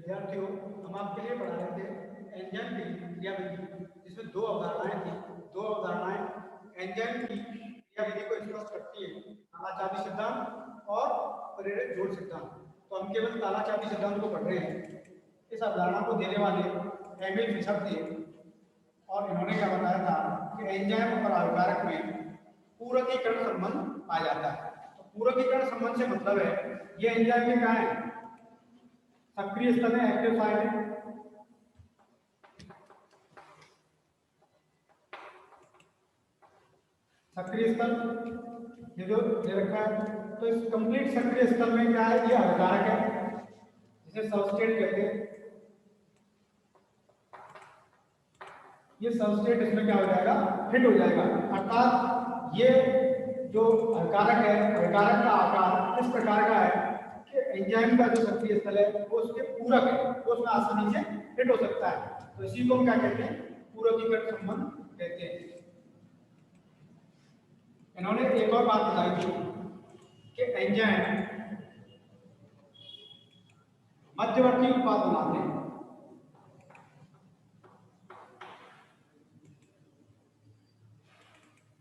विद्यार्थियों, हम आपके लिए पढ़ा रहे थे एंजाइम की क्रियाविधि, जिसमें दो अवधारणाएं थी। दो अवधारणाएं एंजाइम की क्रियाविधि को स्पष्ट करती है, ताला चाबी सिद्धांत और प्रेरित जोड़ सिद्धांत। तो हम केवल ताला चाबी सिद्धांत को पढ़ रहे हैं। इस अवधारणा को देने वाले एमिल फिशर थे और इन्होंने क्या बताया था कि एंजाइम और अभिकारक में पूरकीकरण संबंध पाया जाता है। तो पूरकीकरण संबंध से मतलब है ये एंजाइम में क्या है, सक्रिय स्थल है, एक्टिव साइट है। सक्रिय स्थल ये जो दे रखा है, तो इस कंप्लीट सक्रिय स्थल में क्या है, ये अभिकारक है जिसे सबस्ट्रेट कहते हैं। ये सबस्ट्रेट इसमें क्या हो जाएगा, फिट हो जाएगा। अर्थात ये जो अभिकारक है, अभिकारक का आकार इस प्रकार का है कि एंजाइम का जो सक्रिय स्थल है वो उसके पूरक है, वो उसमें आसानी से फिट हो सकता है। तो इसी को हम क्या कहते हैं, पूरकीकरण संबंध कहते हैं। इन्होंने एक और बात बताई थी कि एंजाइम मध्यवर्ती उत्पाद बनाते हैं।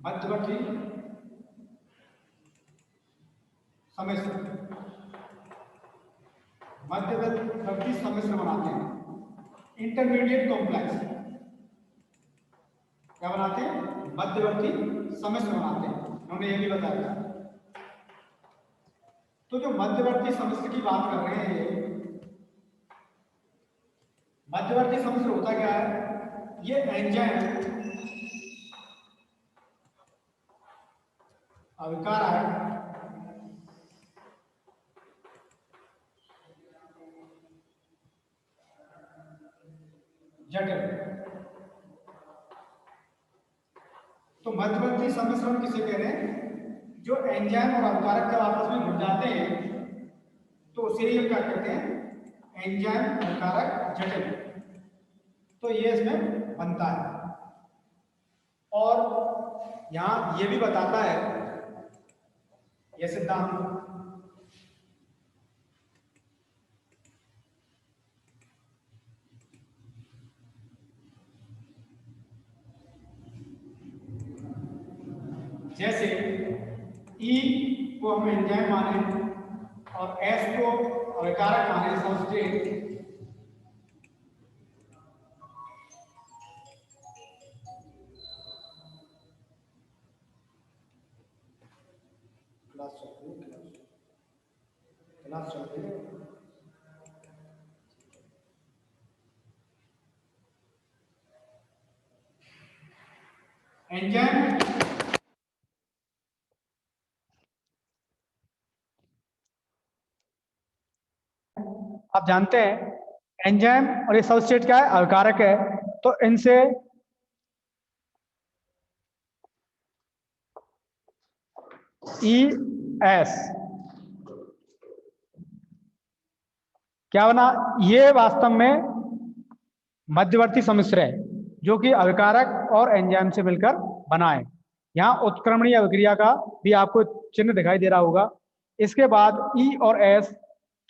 मध्यवर्ती सम्मिश्र, मध्यवर्ती सम्मिश्र बनाते हैं। इंटरमीडिएट कॉम्प्लेक्स क्या बनाते हैं, मध्यवर्ती सम्मिश्र बनाते हैं। उन्होंने ये भी बताया। तो जो मध्यवर्ती सम्मिश्र की बात कर रहे हैं, मध्यवर्ती सम्मिश्र होता क्या है, ये एंजाइम अभिकारक जटिल। तो मध्यवर्ती सम्मिश्रण किसे कह रहे हैं, जो एंजाइम और अभिकारक जब आपस में जुड़ जाते हैं तो उसे ही क्या कहते हैं, एंजाइम अभिकारक जटिल। तो ये इसमें बनता है। और यहां ये भी बताता है यह सिद्धांत जैसे E को हम एंजाइम माने और S को अभिकारक माने, सबस्ट्रेट, क्लास चलती है। एंजाइम आप जानते हैं एंजाइम और ये सबस्ट्रेट क्या है, अभिकारक है। तो इनसे ES क्या बना, ये वास्तव में मध्यवर्ती सम्मिश्र है जो कि अभिकारक और एंजाइम से मिलकर बना है। यहाँ उत्क्रमणीय अभिक्रिया का भी आपको चिन्ह दिखाई दे रहा होगा। इसके बाद E और S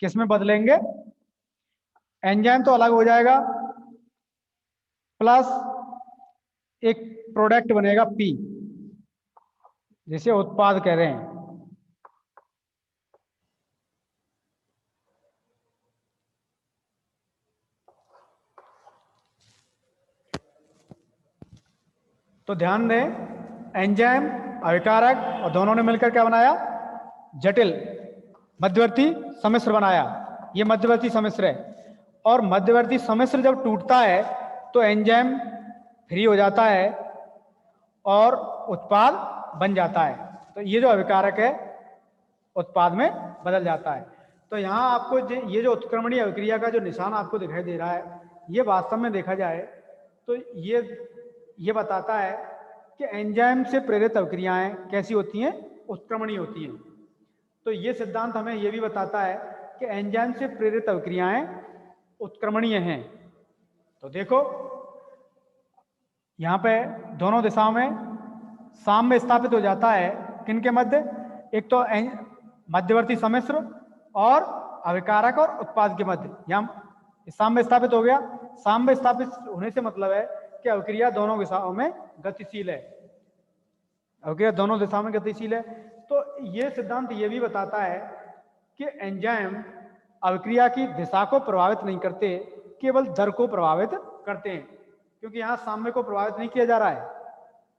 किस में बदलेंगे, एंजाइम तो अलग हो जाएगा, प्लस एक प्रोडक्ट बनेगा P, जिसे उत्पाद कह रहे हैं। तो ध्यान दें, एंजाइम अभिकारक और दोनों ने मिलकर क्या बनाया, जटिल मध्यवर्ती सम्मिश्र बनाया। ये मध्यवर्ती सम्मिश्र है। और मध्यवर्ती सम्मिश्र जब टूटता है तो एंजाइम फ्री हो जाता है और उत्पाद बन जाता है। तो ये जो अभिकारक है उत्पाद में बदल जाता है। तो यहाँ आपको ये जो उत्क्रमणीय अभिक्रिया का जो निशान आपको दिखाई दे रहा है, ये वास्तव में देखा जाए तो ये बताता है कि एंजाइम से प्रेरित अभिक्रियाएं कैसी होती हैं, उत्क्रमणीय होती हैं। तो ये सिद्धांत हमें ये भी बताता है कि एंजाइम से प्रेरित अभिक्रियाएं उत्क्रमणीय हैं। तो देखो यहाँ पे दोनों दिशाओं में साम्य स्थापित हो जाता है। किनके मध्य, एक तो मध्यवर्ती सम्मिश्र और अभिकारक और उत्पाद के मध्य। यहाँ साम्य स्थापित हो गया। साम्य स्थापित होने से मतलब है कि अवक्रिया दोनों दिशाओं में गतिशील है, अवक्रिया दोनों दिशाओं में गतिशील है। तो ये सिद्धांत ये भी बताता है कि एंजाइम अवक्रिया की दिशा को प्रभावित नहीं करते, केवल दर को प्रभावित करते हैं, क्योंकि यहाँ साम्य को प्रभावित नहीं किया जा रहा है,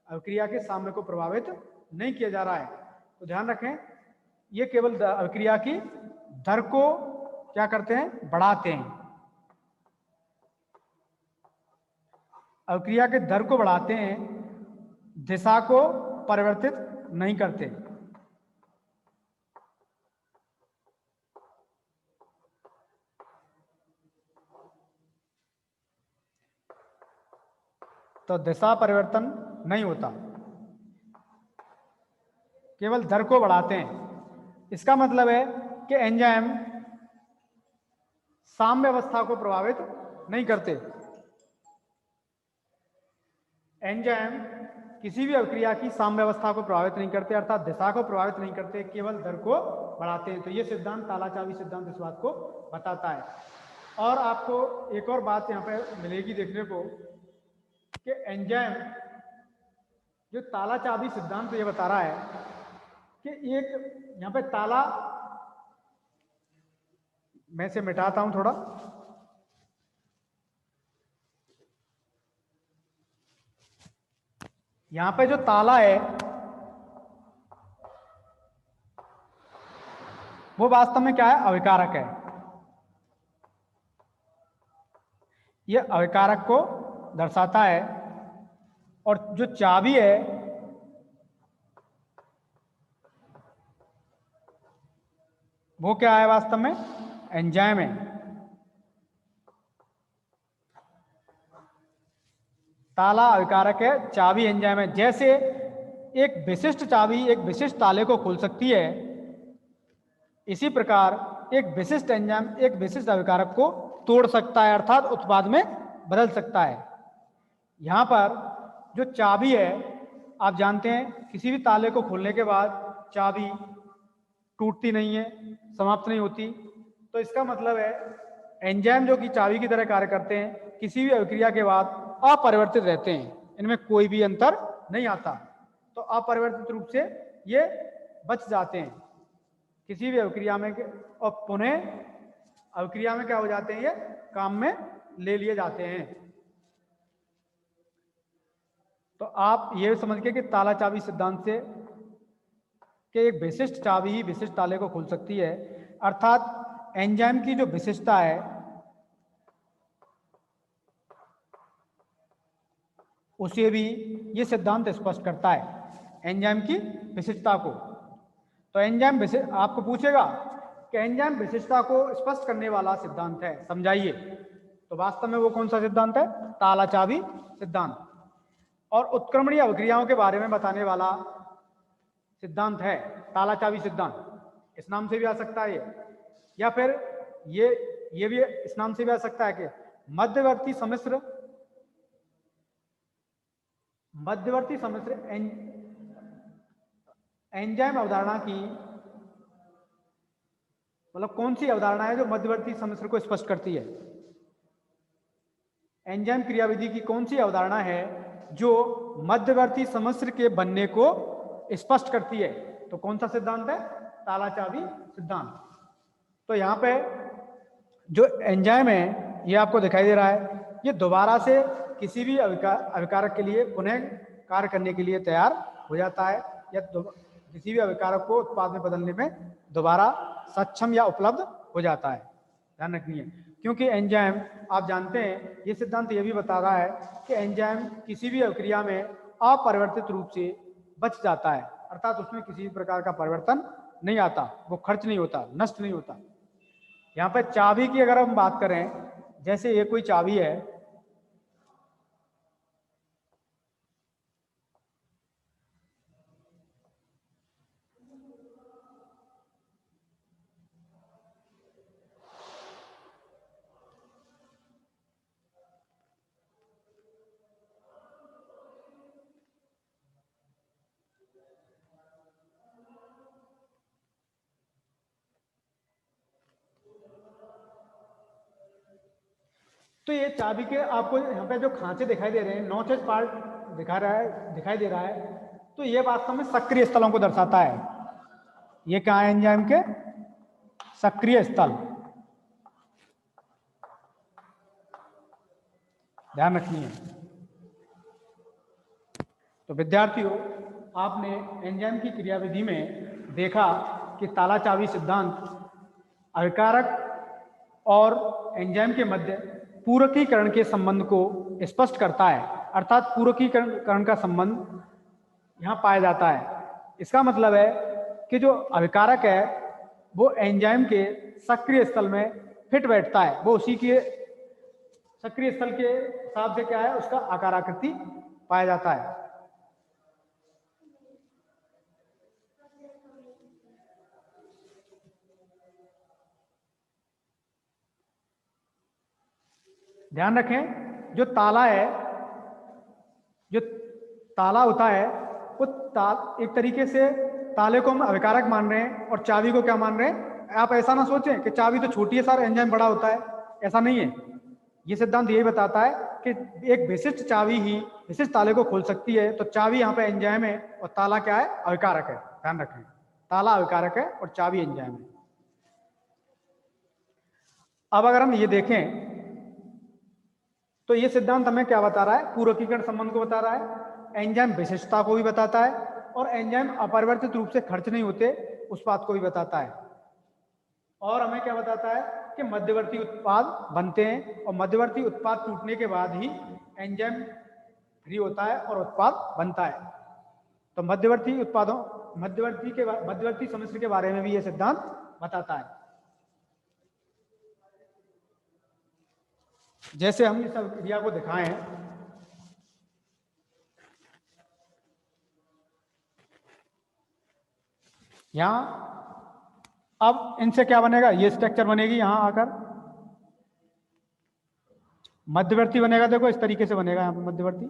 अवक्रिया के साम्य को प्रभावित नहीं किया जा रहा है। तो ध्यान रखें, ये केवल अवक्रिया की दर को क्या करते हैं, बढ़ाते हैं, अवक्रिया के दर को बढ़ाते हैं, दिशा को परिवर्तित नहीं करते। तो दिशा परिवर्तन नहीं होता, केवल दर को बढ़ाते हैं। इसका मतलब है कि एंजाइम साम्य अवस्था को प्रभावित नहीं करते। एंजाइम किसी भी अवक्रिया की साम्य अवस्था को प्रभावित नहीं करते, अर्थात दिशा को प्रभावित नहीं करते, केवल दर को बढ़ाते हैं। तो ये सिद्धांत ताला-चाबी सिद्धांत इस बात को बताता है। और आपको एक और बात यहाँ पे मिलेगी देखने को कि एंजाइम जो ताला-चाबी सिद्धांत ये बता रहा है कि एक यहाँ पे ताला, मैं इसे मिटाता हूं थोड़ा, यहां पे जो ताला है वो वास्तव में क्या है, अविकारक है। ये अविकारक को दर्शाता है। और जो चाबी है वो क्या है, वास्तव में एंजाइम है। ताला अविकारक है, चाबी एंजाइम है। जैसे एक विशिष्ट चाबी एक विशिष्ट ताले को खोल सकती है, इसी प्रकार एक विशिष्ट एंजाइम एक विशिष्ट अविकारक को तोड़ सकता है, अर्थात उत्पाद में बदल सकता है। यहां पर जो चाबी है, आप जानते हैं किसी भी ताले को खोलने के बाद चाबी टूटती नहीं है, समाप्त नहीं होती। तो इसका मतलब है एंजाइम जो कि चाबी की तरह कार्य करते हैं, किसी भी अभिक्रिया के बाद अपरिवर्तित रहते हैं, इनमें कोई भी अंतर नहीं आता। तो अपरिवर्तित रूप से ये बच जाते हैं किसी भी अभिक्रिया में और पुनः अभिक्रिया में क्या हो जाते हैं, ये काम में ले लिए जाते हैं। तो आप ये समझ के कि ताला चाबी सिद्धांत से कि एक विशिष्ट चाबी ही विशिष्ट ताले को खोल सकती है, अर्थात एंजाइम की जो विशिष्टता है उसे भी ये सिद्धांत स्पष्ट करता है, एंजाइम की विशिष्टता को। तो एंजाइम आपको पूछेगा कि एंजाइम विशिष्टता को स्पष्ट करने वाला सिद्धांत है, समझाइए। तो वास्तव में वो कौन सा सिद्धांत है, ताला चाबी सिद्धांत। और उत्क्रमणीय अभिक्रियाओं के बारे में बताने वाला सिद्धांत है ताला चाबी सिद्धांत, इस नाम से भी आ सकता है ये, या फिर ये भी इस नाम से भी आ सकता है कि मध्यवर्ती सम्मिश्र एंजाइम अवधारणा की, मतलब कौन सी अवधारणा है जो मध्यवर्ती सम्मिश्र को स्पष्ट करती है। एंजाइम क्रियाविधि की कौन सी अवधारणा है जो मध्यवर्ती सम्मिश्र के बनने को स्पष्ट करती है। तो कौन सा सिद्धांत है, ताला चाबी सिद्धांत। तो यहाँ पे जो एंजाइम है ये आपको दिखाई दे रहा है, ये दोबारा से किसी भी अभिकारक के लिए पुनः कार्य करने के लिए तैयार हो जाता है, या किसी भी अभिकारक को उत्पाद में बदलने में दोबारा सक्षम या उपलब्ध हो जाता है। ध्यान रखनी है, क्योंकि एंजाइम आप जानते हैं ये सिद्धांत ये भी बता रहा है कि एंजाइम किसी भी अभिक्रिया में अपरिवर्तित रूप से बच जाता है, अर्थात उसमें किसी भी प्रकार का परिवर्तन नहीं आता, वो खर्च नहीं होता, नष्ट नहीं होता। यहाँ पर चाबी की अगर हम बात करें, जैसे ये कोई चाबी है, तो ये चाबी के आपको यहाँ पे जो खांचे दिखाई दे रहे हैं, नॉच एज पार्ट दिखाई दे रहा है, तो ये वास्तव में सक्रिय स्थलों को दर्शाता है। ये क्या है एंजाइम के सक्रिय स्थल, ध्यान रखनी है। तो विद्यार्थियों, आपने एंजाइम की क्रियाविधि में देखा कि ताला चाबी सिद्धांत अभिकारक और एंजाइम के मध्य पूरकीकरण के संबंध को स्पष्ट करता है, अर्थात पूरकीकरण का संबंध यहां पाया जाता है। इसका मतलब है कि जो अभिकारक है वो एंजाइम के सक्रिय स्थल में फिट बैठता है, वो उसी के सक्रिय स्थल के हिसाब से क्या है, उसका आकार आकृति पाया जाता है। ध्यान रखें, जो ताला है, जो ताला होता है वो एक तरीके से ताले को हम अभिकारक मान रहे हैं और चाबी को क्या मान रहे हैं। आप ऐसा ना सोचें कि चाबी तो छोटी है सर, एंजाइम बड़ा होता है, ऐसा नहीं है। ये सिद्धांत यही बताता है कि एक विशिष्ट चाबी ही विशिष्ट ताले को खोल सकती है। तो चाबी यहाँ पे एंजाइम है और ताला क्या है, अभिकारक है। ध्यान रखें, ताला अभिकारक है और चाबी एंजाइम है। अब अगर हम ये देखें तो ये सिद्धांत हमें क्या बता रहा है, पूरकीकरण संबंध को बता रहा है, एंजाइम विशिष्टता को भी बताता है और एंजाइम अपरिवर्तित रूप से खर्च नहीं होते उस बात को भी बताता है। और हमें क्या बताता है कि मध्यवर्ती उत्पाद बनते हैं और मध्यवर्ती उत्पाद टूटने के बाद ही एंजाइम फ्री होता है और उत्पाद बनता है। तो मध्यवर्ती सम्मिश्र के बारे में भी यह सिद्धांत बताता है। जैसे हम इस क्रिया को दिखाएं, यहां अब इनसे क्या बनेगा, ये स्ट्रक्चर बनेगी यहां आकर मध्यवर्ती बनेगा। देखो इस तरीके से बनेगा यहां पे मध्यवर्ती।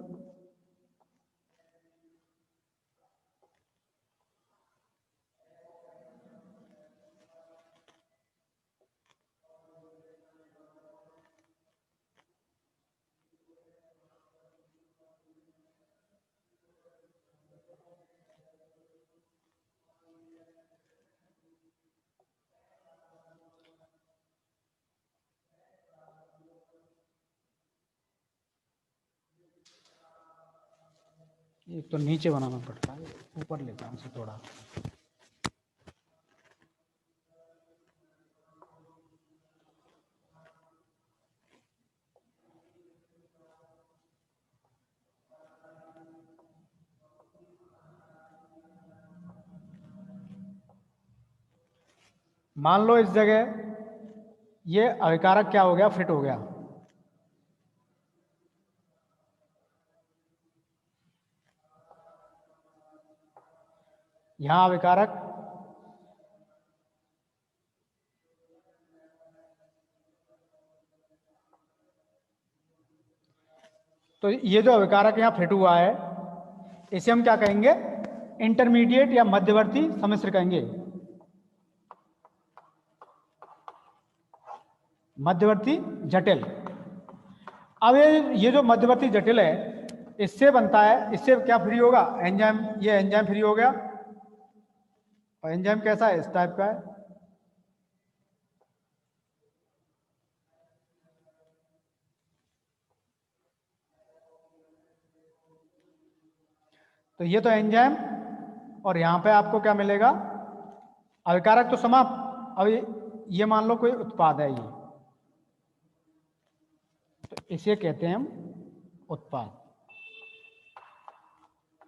एक तो नीचे बनाना पड़ता है, ऊपर लेता हूं थोड़ा। मान लो इस जगह ये अभिकारक क्या हो गया, फिट हो गया। यहां अभिकारक, तो ये जो अभिकारक यहां फिट हुआ है इसे हम क्या कहेंगे, इंटरमीडिएट या मध्यवर्ती सम्मिश्र कहेंगे। मध्यवर्ती जटिल। अब ये जो मध्यवर्ती जटिल है इससे बनता है, इससे क्या फ्री होगा, एंजाइम। ये एंजाइम फ्री हो गया और एंजाइम कैसा है, इस टाइप का है। तो ये तो एंजाइम और यहां पे आपको क्या मिलेगा, अभिकारक तो समाप्त। अब ये मान लो कोई उत्पाद है ये, तो इसे कहते हैं हम उत्पाद।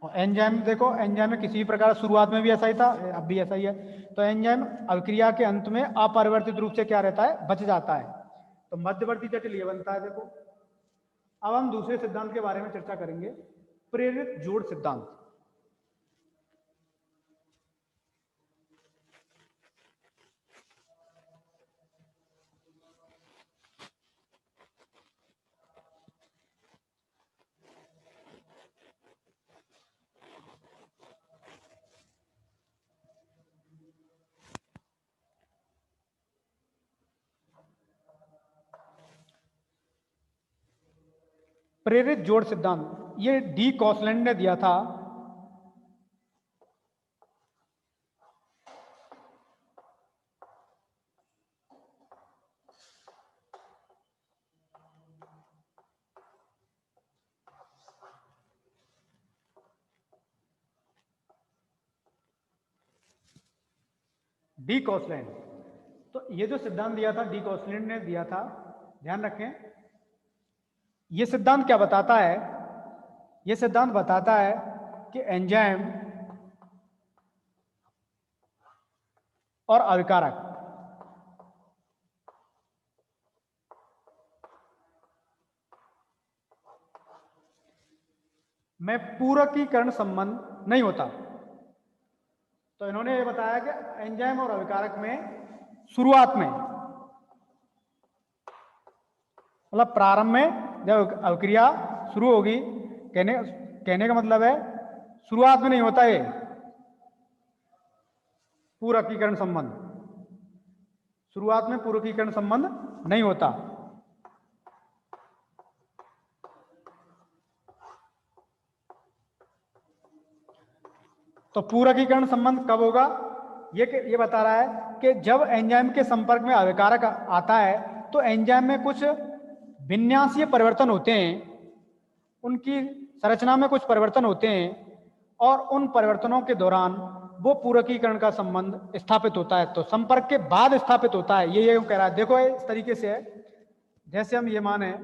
और एंजाइम देखो, एंजाइम में किसी भी प्रकार शुरुआत में भी ऐसा ही था, अब भी ऐसा ही है। तो एंजाइम अभिक्रिया के अंत में अपरिवर्तित रूप से क्या रहता है, बच जाता है। तो मध्यवर्ती जटिल ये बनता है। देखो अब हम दूसरे सिद्धांत के बारे में चर्चा करेंगे, प्रेरित जोड़ सिद्धांत। प्रेरित जोड़ सिद्धांत ये डी कॉसलैंड ने दिया था। डी कॉसलैंड। तो ये जो सिद्धांत दिया था डी कॉसलैंड ने दिया था, ध्यान रखें। ये सिद्धांत क्या बताता है? ये सिद्धांत बताता है कि एंजाइम और अभिकारक में पूरकीकरण संबंध नहीं होता। तो इन्होंने ये बताया कि एंजाइम और अभिकारक में शुरुआत में, मतलब प्रारंभ में जब अभिक्रिया शुरू होगी, कहने का मतलब है शुरुआत में नहीं होता ये पूरकीकरण संबंध, शुरुआत में पूरकीकरण संबंध नहीं होता। तो पूरकीकरण संबंध कब होगा? ये बता रहा है कि जब एंजाइम के संपर्क में अभिकारक आता है तो एंजाइम में कुछ विन्यासीय परिवर्तन होते हैं, उनकी संरचना में कुछ परिवर्तन होते हैं और उन परिवर्तनों के दौरान वो पूरकीकरण का संबंध स्थापित होता है। तो संपर्क के बाद स्थापित होता है, ये कह रहा है। देखो इस तरीके से है, जैसे हम ये माने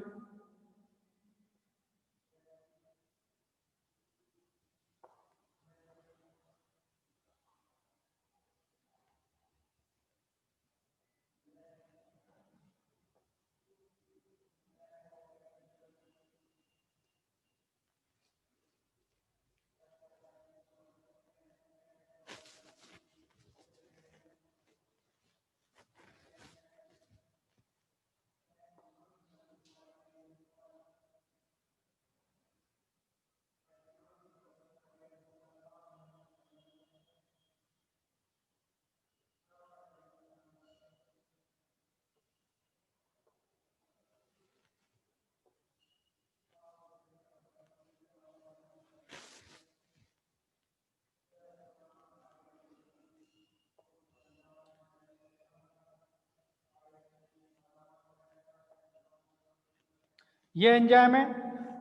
ये एंजाइम है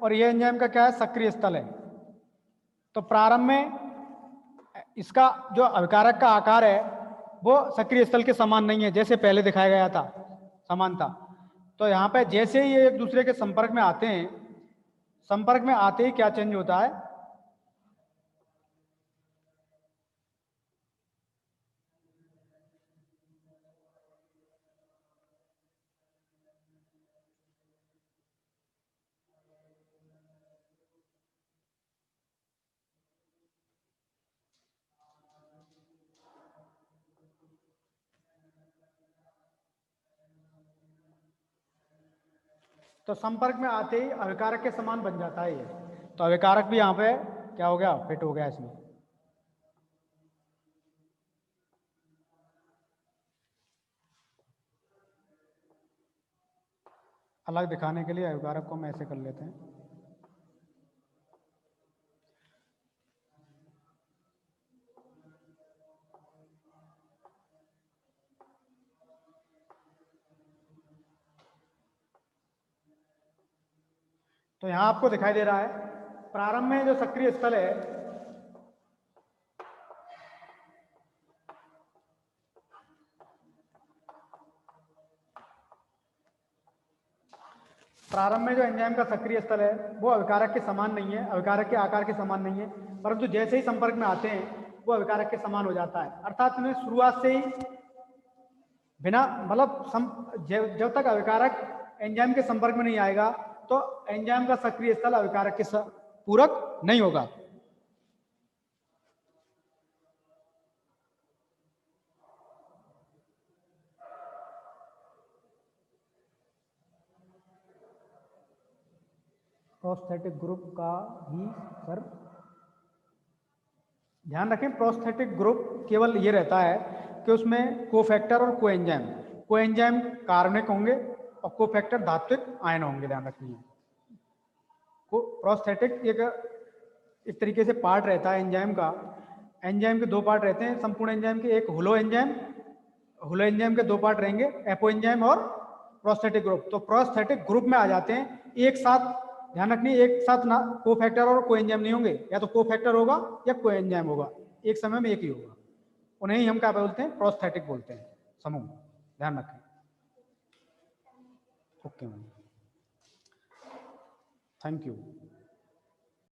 और ये एंजाइम का क्या है? सक्रिय स्थल है। तो प्रारंभ में इसका जो अभिकारक का आकार है वो सक्रिय स्थल के समान नहीं है, जैसे पहले दिखाया गया था, समान था। तो यहाँ पे जैसे ही ये एक दूसरे के संपर्क में आते हैं, संपर्क में आते ही क्या चेंज होता है? तो संपर्क में आते ही अभिकारक के समान बन जाता है ये। तो अभिकारक भी यहाँ पे क्या हो गया? फिट हो गया इसमें। अलग दिखाने के लिए अभिकारक को हम ऐसे कर लेते हैं। तो यहां आपको दिखाई दे रहा है प्रारंभ में जो सक्रिय स्थल है, प्रारंभ में जो एंजाइम का सक्रिय स्थल है वो अभिकारक के समान नहीं है, अभिकारक के आकार के समान नहीं है, परंतु जैसे ही संपर्क में आते हैं वो अभिकारक के समान हो जाता है। अर्थात इन्हें शुरुआत से ही बिना मतलब जब तक अभिकारक एंजाइम के संपर्क में नहीं आएगा तो एंजाइम का सक्रिय स्थल अभिकारक के पूरक नहीं होगा। प्रोस्थेटिक ग्रुप का ही सर ध्यान रखें, प्रोस्थेटिक ग्रुप केवल ये रहता है कि उसमें कोफैक्टर और कोएंजाइम कार्बनिक होंगे और कोफैक्टर धात्विक आयन होंगे, ध्यान रखिए। प्रोस्थेटिक एक तरीके से पार्ट रहता है एंजाइम का। एंजाइम के दो पार्ट रहते हैं संपूर्ण एंजाइम के, एक होलो एंजाइम के दो पार्ट रहेंगे, एपो एंजाइम और प्रोस्थेटिक ग्रुप। तो प्रोस्थेटिक ग्रुप में आ जाते हैं एक साथ। ध्यान रखनी, एक साथ ना कोफैक्टर और कोएंजाइम नहीं होंगे, या तो कोफैक्टर होगा या कोएंजाइम होगा, एक समय में एक ही होगा। उन्हें ही हम क्या बोलते हैं, प्रोस्थेटिक बोलते हैं समूह। ध्यान रखें। Okay ma'am, thank you.